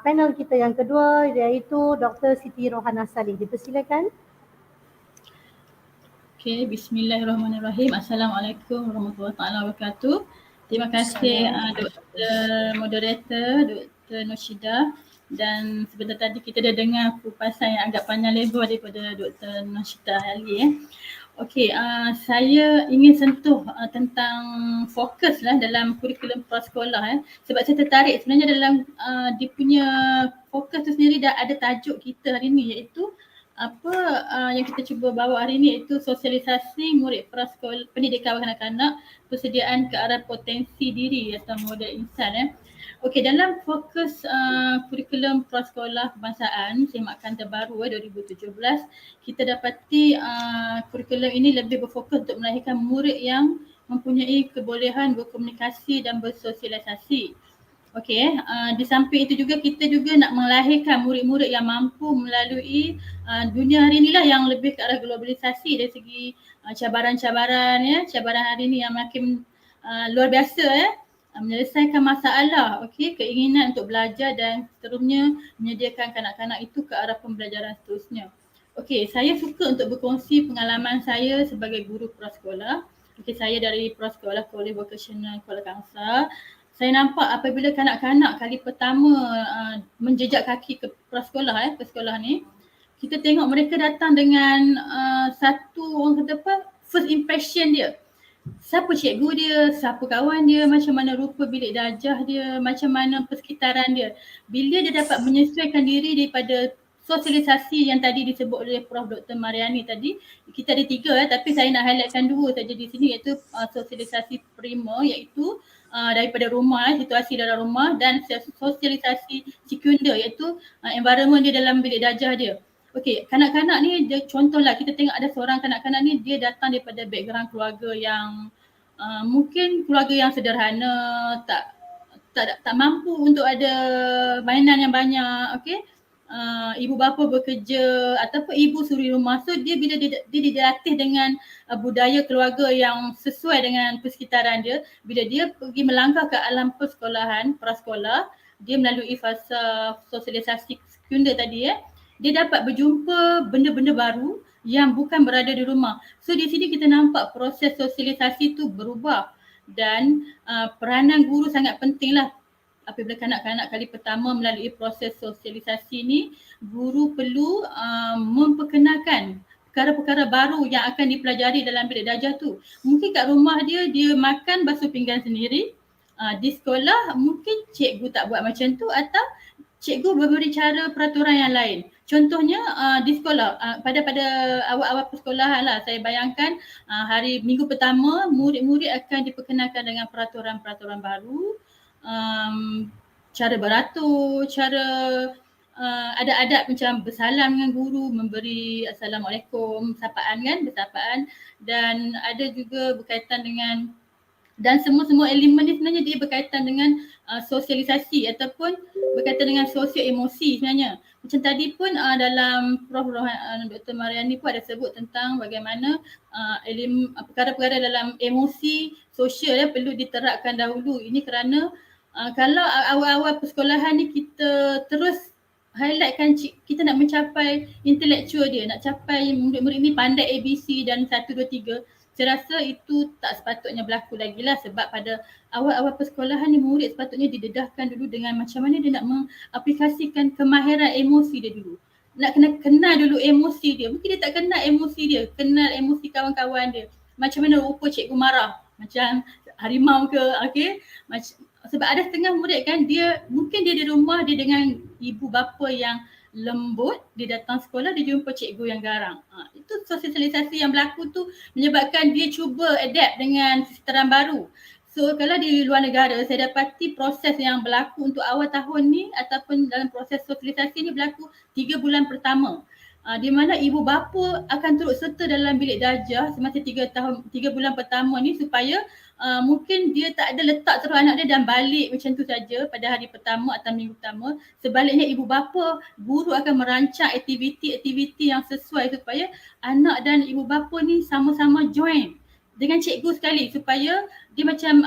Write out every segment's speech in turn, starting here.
panel kita yang kedua iaitu Dr. Siti Rohana Saleh. Dipersilakan. Okay, bismillahirrahmanirrahim. Assalamualaikum warahmatullahi wabarakatuh. Terima kasih Dr. Moderator, Dr. Noshida, dan sebentar tadi kita dah dengar kupasan yang agak panjang lebar daripada Dr. Noshida Ali. Okey, saya ingin sentuh tentang fokus lah dalam kurikulum prasekolah sebab saya tertarik sebenarnya dalam dia punya fokus tu sendiri dah ada tajuk kita hari ni iaitu yang kita cuba bawa hari ni iaitu sosialisasi murid prasekolah pendidikan kanak-kanak persediaan ke arah potensi diri atau model insan. Okey, dalam fokus kurikulum prasekolah kebangsaan semakan terbaru 2017, kita dapati kurikulum ini lebih berfokus untuk melahirkan murid yang mempunyai kebolehan berkomunikasi dan bersosialisasi. Okey, di samping itu juga kita juga nak melahirkan murid-murid yang mampu melalui dunia hari inilah yang lebih ke arah globalisasi dari segi cabaran-cabaran cabaran hari ini yang makin luar biasa menyelesaikan masalah, okey, keinginan untuk belajar dan seterusnya menyediakan kanak-kanak itu ke arah pembelajaran seterusnya. Okey, saya suka untuk berkongsi pengalaman saya sebagai guru prasekolah. Okey, saya dari prasekolah Kolej Vocasional Kuala Kangsar. Saya nampak apabila kanak-kanak kali pertama menjejak kaki ke prasekolah, ke sekolah ni, kita tengok mereka datang dengan satu orang kata apa, first impression dia. Siapa cikgu dia, siapa kawan dia, macam mana rupa bilik darjah dia, macam mana persekitaran dia. Bila dia dapat menyesuaikan diri daripada sosialisasi yang tadi disebut oleh Prof. Dr. Mariani tadi, kita ada 3 tapi saya nak highlightkan 2 saja di sini iaitu sosialisasi primer iaitu daripada rumah, situasi dalam rumah dan sosialisasi sekunder iaitu environment dia dalam bilik darjah dia. Okey, kanak-kanak ni dia contohlah kita tengok ada seorang kanak-kanak ni dia datang daripada background keluarga yang mungkin keluarga yang sederhana, tak mampu untuk ada mainan yang banyak, okey. Ibu bapa bekerja ataupun ibu suri rumah. So dia bila dia dilatih dengan budaya keluarga yang sesuai dengan persekitaran dia, bila dia pergi melangkah ke alam persekolahan, prasekolah, dia melalui fasa sosialisasi sekunder tadi dia dapat berjumpa benda-benda baru yang bukan berada di rumah. So di sini kita nampak proses sosialisasi tu berubah dan peranan guru sangat pentinglah. Apabila kanak-kanak kali pertama melalui proses sosialisasi ni, guru perlu memperkenalkan perkara-perkara baru yang akan dipelajari dalam bilik darjah tu. Mungkin kat rumah dia makan basuh pinggan sendiri. Di sekolah mungkin cikgu tak buat macam tu atau cikgu memberi cara peraturan yang lain. Contohnya di sekolah, pada awal-awal persekolahan lah, saya bayangkan hari minggu pertama murid-murid akan diperkenalkan dengan peraturan-peraturan baru, cara beratur, cara adab-adab macam bersalam dengan guru, memberi Assalamualaikum, sapaan kan, bersapaan, dan ada juga berkaitan dengan dan semua elemen ni sebenarnya dia berkaitan dengan sosialisasi ataupun berkaitan dengan sosio emosi sebenarnya. Macam tadi pun dalam Prof. Dr. Mariani pun ada sebut tentang bagaimana perkara-perkara dalam emosi sosial perlu diterapkan dahulu. Ini kerana kalau awal-awal persekolahan ni kita terus highlightkan kita nak mencapai intelektual dia, nak capai murid-murid ni pandai ABC dan 1, 2, 3. Saya rasa itu tak sepatutnya berlaku lagi lah sebab pada awal-awal persekolahan ni murid sepatutnya didedahkan dulu dengan macam mana dia nak mengaplikasikan kemahiran emosi dia dulu. Nak kena kenal dulu emosi dia. Mungkin dia tak kenal emosi dia, kenal emosi kawan-kawan dia. Macam mana rupa cikgu marah, macam harimau ke, okey. Sebab ada setengah murid kan mungkin dia di rumah dia dengan ibu bapa yang lembut, dia datang sekolah dia jumpa cikgu yang garang. Itu sosialisasi yang berlaku tu menyebabkan dia cuba adapt dengan seseteran baru. So kalau di luar negara saya dapati proses yang berlaku untuk awal tahun ni ataupun dalam proses sosialisasi ni berlaku 3 bulan pertama. Di mana ibu bapa akan turut serta dalam bilik darjah semasa 3 bulan pertama ni supaya mungkin dia tak ada letak terus anak dia dan balik macam tu saja pada hari pertama atau minggu pertama. Sebaliknya ibu bapa, guru akan merancang aktiviti-aktiviti yang sesuai supaya anak dan ibu bapa ni sama-sama join dengan cikgu sekali supaya dia macam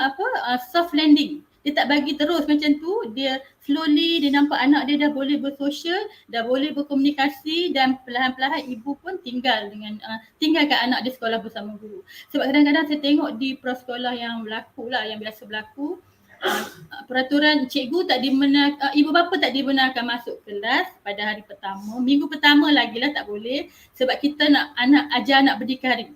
soft landing. Dia dia tak bagi terus macam tu, dia slowly dia nampak anak dia dah boleh bersosial, dah boleh berkomunikasi dan perlahan-perlahan ibu pun tinggalkan anak dia sekolah bersama guru. Sebab kadang-kadang saya tengok di prasekolah yang berlaku lah, yang biasa berlaku, peraturan cikgu tak dibenarkan, ibu bapa tak dibenarkan masuk kelas pada hari pertama, minggu pertama lagi lah tak boleh sebab kita nak ajar anak berdikari.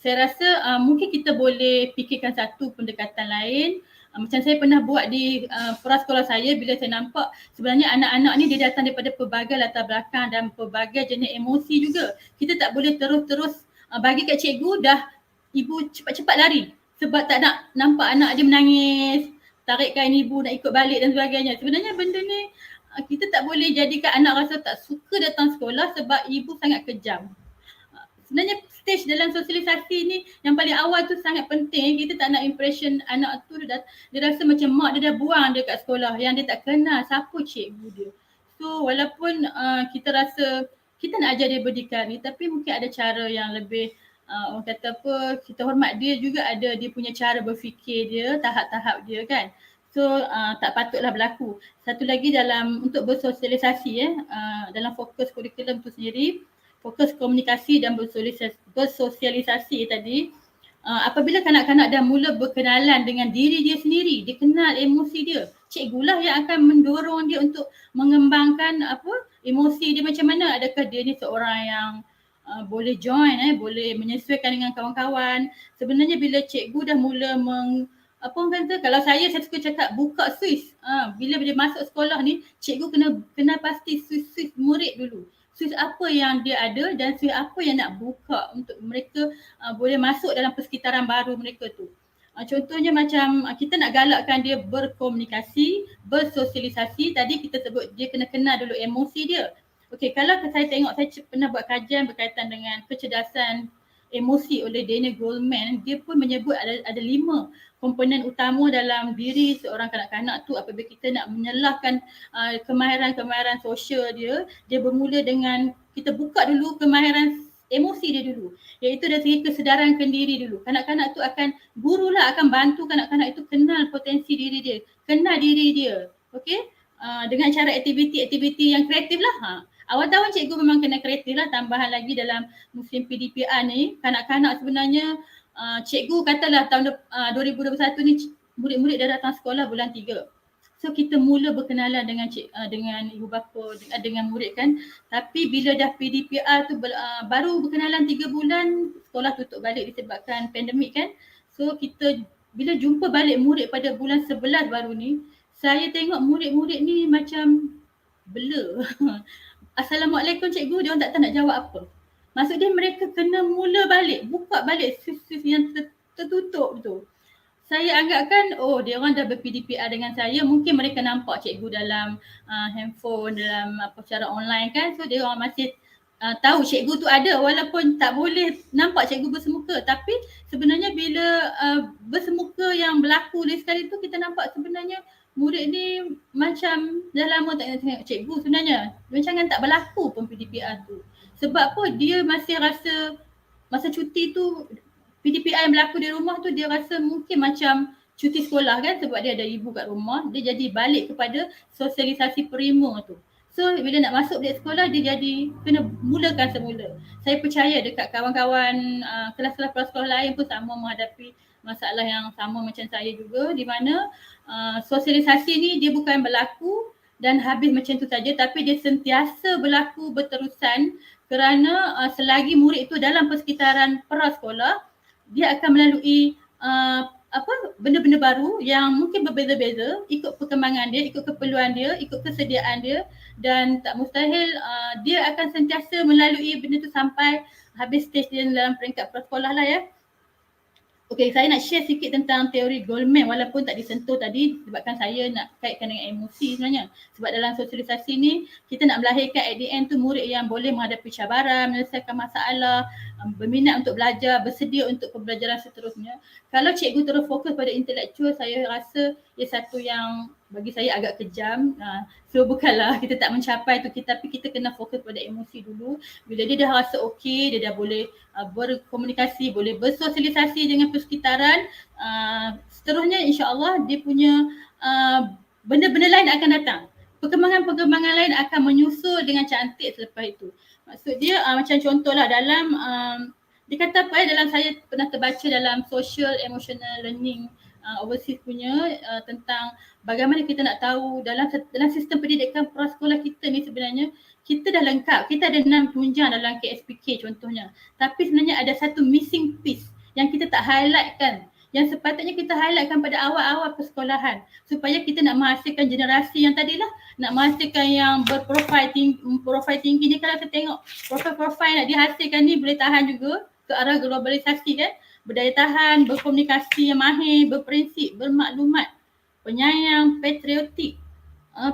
Saya rasa mungkin kita boleh fikirkan satu pendekatan lain. Macam saya pernah buat di prasekolah saya, bila saya nampak sebenarnya anak-anak ni dia datang daripada pelbagai latar belakang dan pelbagai jenis emosi juga. Kita tak boleh terus-terus bagi kat cikgu dah ibu cepat-cepat lari sebab tak nak nampak anak dia menangis, tarik kain ibu nak ikut balik dan sebagainya. Sebenarnya benda ni kita tak boleh jadikan anak rasa tak suka datang sekolah sebab ibu sangat kejam. Sebenarnya stage dalam sosialisasi ni yang paling awal tu sangat penting. Kita tak nak impression anak tu dia rasa macam mak dia dah buang dia kat sekolah yang dia tak kenal siapa cikgu dia. So walaupun kita rasa kita nak ajar dia berdikari tapi mungkin ada cara yang lebih orang kata apa, kita hormat dia juga, ada dia punya cara berfikir dia, tahap-tahap dia kan. So tak patutlah berlaku. Satu lagi untuk bersosialisasi dalam fokus kurikulum tu sendiri, fokus komunikasi dan bersosialisasi tadi, apabila kanak-kanak dah mula berkenalan dengan diri dia sendiri, dia kenal emosi dia, cikgulah yang akan mendorong dia untuk mengembangkan emosi dia macam mana. Adakah dia ni seorang yang boleh join, boleh menyesuaikan dengan kawan-kawan. Sebenarnya bila cikgu dah mula orang kata, kalau saya suka cakap buka Swiss. Bila dia masuk sekolah ni, cikgu kena pasti Swiss murid dulu. Swiss apa yang dia ada dan Swiss apa yang nak buka untuk mereka boleh masuk dalam persekitaran baru mereka tu. Contohnya macam kita nak galakkan dia berkomunikasi, bersosialisasi. Tadi kita sebut dia kena kenal dulu emosi dia. Okey, kalau saya tengok, saya pernah buat kajian berkaitan dengan kecerdasan emosi oleh Daniel Goleman. Dia pun menyebut ada 5 komponen utama dalam diri seorang kanak-kanak tu. Apabila kita nak menyelahkan kemahiran-kemahiran sosial dia bermula dengan kita buka dulu kemahiran emosi dia dulu, iaitu dari segi kesedaran diri dulu. Kanak-kanak tu gurulah akan bantu kanak-kanak itu kenal potensi diri dia, kenal diri dia. Okey, dengan cara aktiviti yang kreatif lah. Awal tahun cikgu memang kena kreatif lah, tambahan lagi dalam musim PDPR ni. Kanak-kanak sebenarnya cikgu katalah tahun 2021 ni murid-murid dah datang sekolah bulan 3. So kita mula berkenalan dengan ibu bapa, dengan murid kan. Tapi bila dah PDPR tu baru berkenalan 3 bulan, sekolah tutup balik disebabkan pandemik kan. So kita bila jumpa balik murid pada bulan 11 baru ni, saya tengok murid-murid ni macam blur. Assalamualaikum cikgu, dia orang tak tahu nak jawab apa. Maksud dia mereka kena mula balik, buka balik sis yang tertutup tu. Saya anggapkan dia orang dah ber-PDPR dengan saya, mungkin mereka nampak cikgu dalam handphone, dalam secara online kan. So dia orang masih tahu cikgu tu ada walaupun tak boleh nampak cikgu bersemuka. Tapi sebenarnya bila bersemuka yang berlaku ni sekali tu, kita nampak sebenarnya murid ni macam dah lama tak tengok cikgu sebenarnya. Macam tak berlaku pun PDPR tu. Sebab apa? Dia masih rasa masa cuti tu, PDPR yang berlaku di rumah tu, dia rasa mungkin macam cuti sekolah kan, sebab dia ada ibu kat rumah. Dia jadi balik kepada sosialisasi prima tu. So bila nak masuk dia sekolah, dia jadi kena mulakan semula. Saya percaya dekat kawan-kawan kelas-kelas prasekolah lain pun sama menghadapi masalah yang sama macam saya juga, di mana sosialisasi ni dia bukan berlaku dan habis macam tu saja, tapi dia sentiasa berlaku berterusan kerana selagi murid itu dalam persekitaran prasekolah, dia akan melalui benda-benda baru yang mungkin berbeza-beza ikut perkembangan dia, ikut keperluan dia, ikut kesediaan dia, dan tak mustahil dia akan sentiasa melalui benda tu sampai habis stage dia dalam peringkat prasekolah lah ya. Okey, saya nak share sikit tentang teori Goleman walaupun tak disentuh tadi sebabkan saya nak kaitkan dengan emosi sebenarnya. Sebab dalam sosialisasi ni kita nak melahirkan at the end tu murid yang boleh menghadapi cabaran, menyelesaikan masalah, berminat untuk belajar, bersedia untuk pembelajaran seterusnya. Kalau cikgu terus fokus pada intelektual, saya rasa ia satu yang bagi saya agak kejam. So bukanlah kita tak mencapai tu, tapi kita kena fokus pada emosi dulu. Bila dia dah rasa okey, dia dah boleh berkomunikasi, boleh bersosialisasi dengan persekitaran, seterusnya insya-Allah dia punya benda-benda lain akan datang. Perkembangan-perkembangan lain akan menyusul dengan cantik selepas itu. Maksud dia macam contohlah dalam dia kata apa dalam saya pernah terbaca dalam social emotional learning overseas punya tentang bagaimana kita nak tahu dalam sistem pendidikan prasekolah kita ni sebenarnya kita dah lengkap. Kita ada 6 tunjang dalam KSPK contohnya. Tapi sebenarnya ada satu missing piece yang kita tak highlightkan, yang sepatutnya kita highlightkan pada awal-awal persekolahan supaya kita nak menghasilkan generasi yang tadilah, nak menghasilkan yang berprofil tinggi ni. Kalau kita tengok profil nak dihasilkan ni boleh tahan juga ke arah globalisasi kan, berdaya tahan, berkomunikasi yang mahir, berprinsip, bermaklumat, penyayang, patriotik,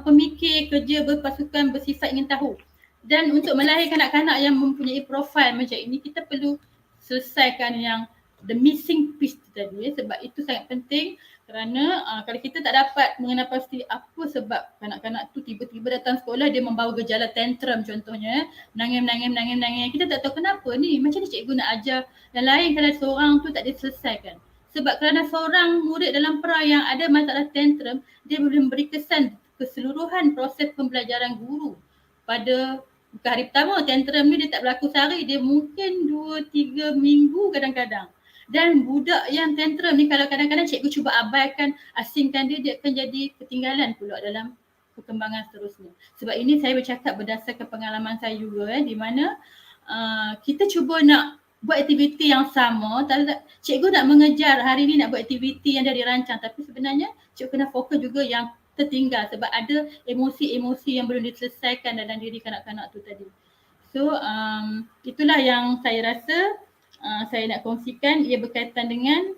pemikir, kerja berpasukan, bersifat ingin tahu. Dan untuk melahirkan kanak-kanak yang mempunyai profil macam ini, kita perlu selesaikan yang the missing piece tadi sebab itu sangat penting kerana kalau kita tak dapat mengenal pasti apa sebab kanak-kanak tu tiba-tiba datang sekolah dia membawa gejala tantrum contohnya, nangis, kita tak tahu kenapa ni, macam ni cikgu nak ajar yang lain kalau seorang tu tak diselesaikan. Sebab kerana seorang murid dalam pra yang ada masalah tantrum, dia boleh memberi kesan keseluruhan proses pembelajaran guru pada bukan hari pertama. Tantrum ni dia tak berlaku sehari, dia mungkin 2-3 minggu kadang-kadang. Dan budak yang tantrum ni kalau kadang-kadang cikgu cuba abaikan, asingkan dia akan jadi ketinggalan pula dalam perkembangan seterusnya. Sebab ini saya bercakap berdasarkan pengalaman saya juga di mana kita cuba nak buat aktiviti yang sama. Cikgu nak mengejar hari ni nak buat aktiviti yang dah dirancang, tapi sebenarnya cikgu kena fokus juga yang tertinggal sebab ada emosi-emosi yang belum diselesaikan dalam diri kanak-kanak tu tadi. So itulah yang saya rasa saya nak kongsikan. Ia berkaitan dengan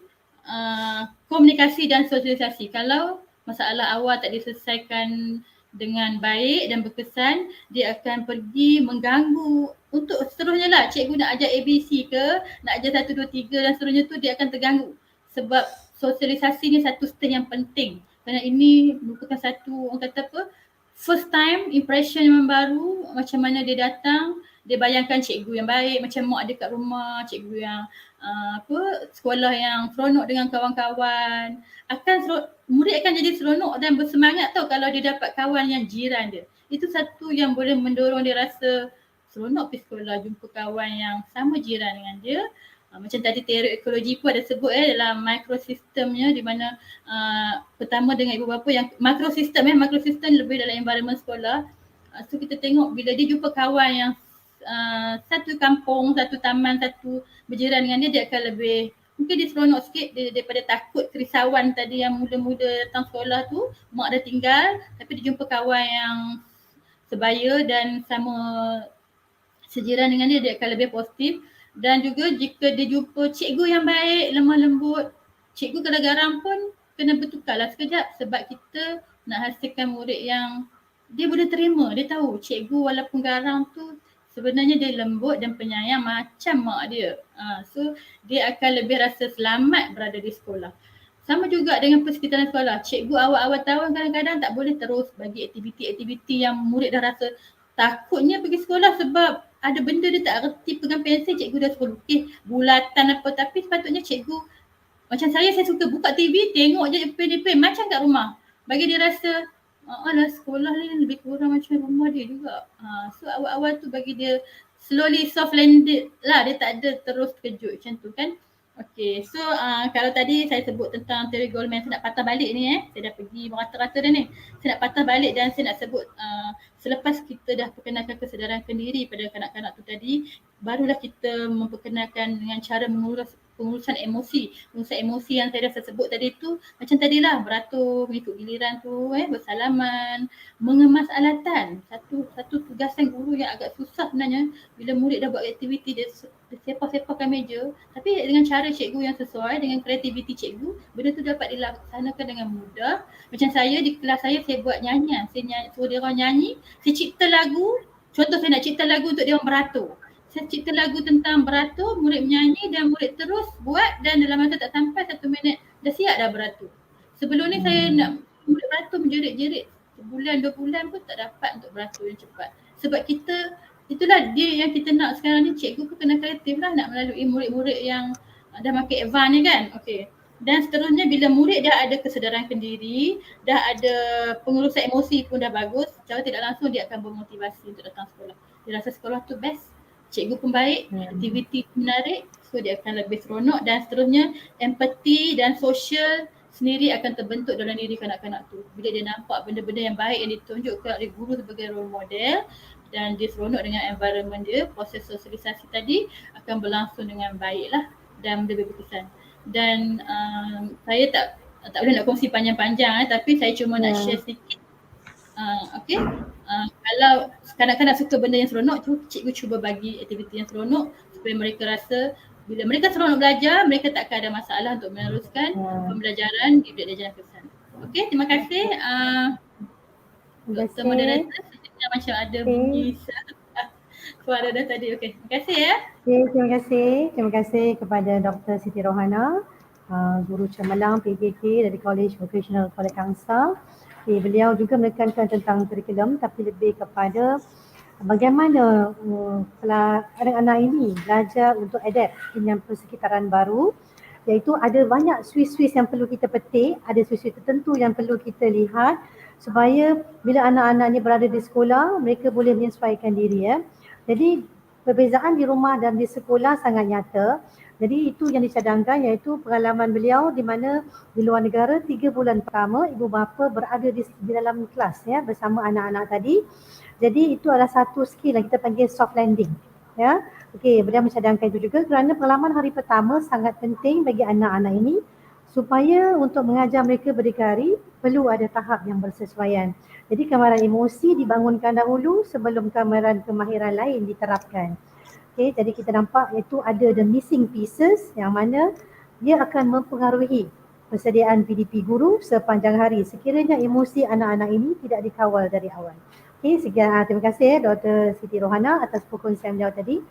komunikasi dan sosialisasi. Kalau masalah awal tak diselesaikan dengan baik dan berkesan, dia akan pergi mengganggu untuk seterusnya lah. Cikgu nak ajar ABC ke, nak ajar 1, 2, 3 dan seterusnya tu dia akan terganggu. Sebab sosialisasi ni satu step yang penting. Kerana ini merupakan satu, orang kata apa, first time impression yang baru, macam mana dia datang, dia bayangkan cikgu yang baik, macam mak dia kat rumah, cikgu yang sekolah yang seronok dengan kawan-kawan. Murid akan jadi seronok dan bersemangat tau kalau dia dapat kawan yang jiran dia. Itu satu yang boleh mendorong dia rasa seronok pergi sekolah, jumpa kawan yang sama jiran dengan dia. Macam tadi teori ekologi pun ada sebut dalam mikrosistemnya, di mana pertama dengan ibu bapa yang makrosistem lebih dalam environment sekolah. So kita tengok bila dia jumpa kawan yang satu kampung, satu taman, satu berjiran dengan dia akan lebih, mungkin dia seronok sikit daripada takut kerisauan tadi yang mula-mula datang sekolah tu, mak dah tinggal tapi dia jumpa kawan yang sebaya dan sama sejiran dengan dia akan lebih positif. Dan juga jika dia jumpa cikgu yang baik, lemah lembut, cikgu kalau garam pun kena bertukarlah sekejap sebab kita nak hasilkan murid yang dia boleh terima, dia tahu cikgu walaupun garam tu sebenarnya dia lembut dan penyayang macam mak dia. So dia akan lebih rasa selamat berada di sekolah. Sama juga dengan persekitaran sekolah. Cikgu awal-awal tahun kadang-kadang tak boleh terus bagi aktiviti-aktiviti yang murid dah rasa takutnya pergi sekolah sebab ada benda dia tak reti pegang pensel, cikgu dah suruh lukis bulatan apa, tapi sepatutnya cikgu, macam saya suka buka TV tengok je pen macam kat rumah. Bagi dia rasa alah sekolah ni lebih kurang macam rumah dia juga. So awal-awal tu bagi dia slowly soft landed lah, dia tak ada terus terkejut macam tu kan. Okay, so kalau tadi saya sebut tentang teori Goldman, saya nak patah balik ni saya dah pergi merata-rata dah ni. Saya nak patah balik dan saya nak sebut selepas kita dah perkenalkan kesedaran kendiri pada kanak-kanak tu tadi, barulah kita memperkenalkan dengan cara pengurusan emosi. Pengurusan emosi yang saya dah sebut tadi tu, macam tadilah beratur, mengikut giliran tu, bersalaman, mengemas alatan. Satu tugasan guru yang agak susah sebenarnya bila murid dah buat aktiviti dia sepah-sepahkan meja, tapi dengan cara cikgu yang sesuai dengan kreativiti cikgu, benda tu dapat dilaksanakan dengan mudah. Macam saya di kelas saya buat nyanyian, saya suruh dia orang nyanyi, saya cipta lagu. Contoh saya nak cipta lagu untuk dia orang beratur, saya cipta lagu tentang beratur, murid menyanyi dan murid terus buat dan dalam masa tak sampai 1 minit dah siap dah beratur. Sebelum ni saya nak murid beratur menjerit-jerit, sebulan 2 bulan pun tak dapat untuk beratur yang cepat. Sebab kita, itulah dia yang kita nak sekarang ni, cikgu pun kena kreatif lah nak melalui murid-murid yang dah makin advance ni kan. Okay. Dan seterusnya bila murid dah ada kesedaran kendiri, dah ada pengurusan emosi pun dah bagus, secara tidak langsung dia akan bermotivasi untuk datang sekolah. Dia rasa sekolah tu best, cikgu pun baik, aktiviti menarik, so dia akan lebih seronok dan seterusnya empati dan sosial sendiri akan terbentuk dalam diri kanak-kanak tu. Bila dia nampak benda-benda yang baik yang ditunjukkan oleh guru sebagai role model dan dia seronok dengan environment dia, proses sosialisasi tadi akan berlangsung dengan baiklah dan lebih berkesan. Dan saya tak boleh nak kongsi panjang-panjang tapi saya cuma nak share sedikit. Okey. Kalau kanak-kanak suka benda yang seronok, cikgu cuba bagi aktiviti yang seronok supaya mereka rasa bila mereka seronok belajar, mereka tak akan ada masalah untuk meneruskan pembelajaran di bilik darjah kesan. Okey, terima kasih. Dr. Moderator, sebenarnya macam ada bunyi suara dah tadi. Okey, terima kasih ya. Okay, terima kasih. Terima kasih kepada Dr. Siti Rohana, Guru Cemerlang PKK dari College Vocational Kuala Kangsar. Okay, beliau juga menekankan tentang kurikulum tapi lebih kepada bagaimana anak-anak ini belajar untuk adapt dengan persekitaran baru, iaitu ada banyak switch-switch yang perlu kita petik, ada switch-switch tertentu yang perlu kita lihat supaya bila anak-anak ini berada di sekolah, mereka boleh menyesuaikan diri ya. Jadi perbezaan di rumah dan di sekolah sangat nyata. Jadi itu yang dicadangkan iaitu pengalaman beliau di mana di luar negara 3 bulan pertama ibu bapa berada di dalam kelas ya bersama anak-anak tadi. Jadi itu adalah satu skill yang kita panggil soft landing. Ya. Okey, beliau mencadangkan itu juga kerana pengalaman hari pertama sangat penting bagi anak-anak ini supaya untuk mengajar mereka berdikari perlu ada tahap yang bersesuaian. Jadi gambaran emosi dibangunkan dahulu sebelum gambaran kemahiran lain diterapkan. Okay, jadi kita nampak iaitu ada the missing pieces yang mana dia akan mempengaruhi persediaan PDP guru sepanjang hari sekiranya emosi anak-anak ini tidak dikawal dari awal. Okay, sekian. Terima kasih Dr. Siti Rohana atas perkongsian beliau tadi.